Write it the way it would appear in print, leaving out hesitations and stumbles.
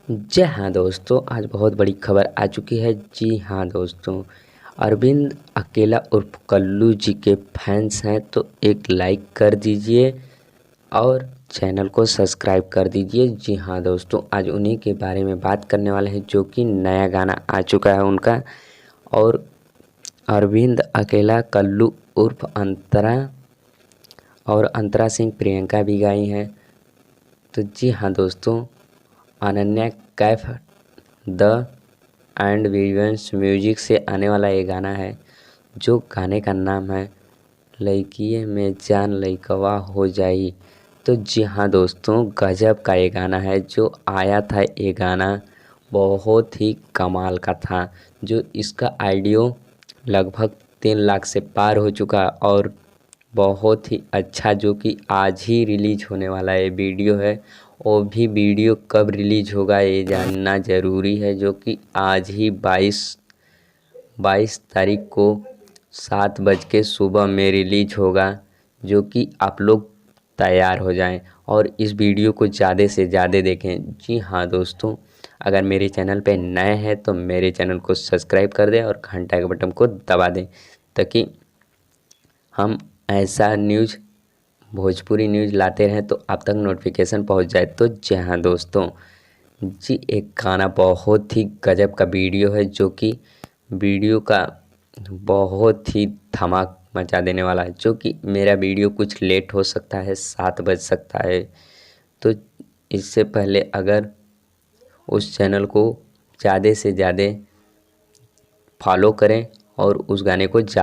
जय हाँ दोस्तों, आज बहुत बड़ी खबर आ चुकी है। जी हाँ दोस्तों, अरविंद अकेला उर्फ कल्लू जी के फैंस हैं तो एक लाइक कर दीजिए और चैनल को सब्सक्राइब कर दीजिए। जी हाँ दोस्तों, आज उन्हीं के बारे में बात करने वाले हैं जो कि नया गाना आ चुका है उनका। और अरविंद अकेला, कल्लू उर्फ अंतरा और अंतरा सिंह प्रियंका भी गाई हैं। तो जी हाँ दोस्तों, Ananya Kaif the end visuals music से आने वाला ये गाना है, जो गाने का नाम है लइकिए में जान लइकवा हो जाई। तो जी हाँ दोस्तों, गजब का ये गाना है जो आया था। ये गाना बहुत ही कमाल का था। जो इसका ऑडियो लगभग 3 लाख से पार हो चुका और बहुत ही अच्छा, जो कि आज ही रिलीज होने वाला ये वीडियो है। वो भी वीडियो कब रिलीज होगा ये जानना ज़रूरी है, जो कि आज ही 22 तारीख को 7 बज के सुबह में रिलीज होगा। जो कि आप लोग तैयार हो जाएं और इस वीडियो को ज़्यादा से ज़्यादा देखें। जी हाँ दोस्तों, अगर मेरे चैनल पे नए हैं तो मेरे चैनल को सब्सक्राइब कर दें और घंटा के बटन को दबा दें, ताकि हम ऐसा न्यूज़, भोजपुरी न्यूज़ लाते रहें तो आप तक नोटिफिकेशन पहुंच जाए। तो जी हाँ दोस्तों, जी एक गाना बहुत ही गजब का वीडियो है, जो कि वीडियो का बहुत ही धमाक मचा देने वाला है। जो कि मेरा वीडियो कुछ लेट हो सकता है, 7 बज सकता है। तो इससे पहले अगर उस चैनल को ज़्यादा से ज़्यादा फॉलो करें और उस गाने को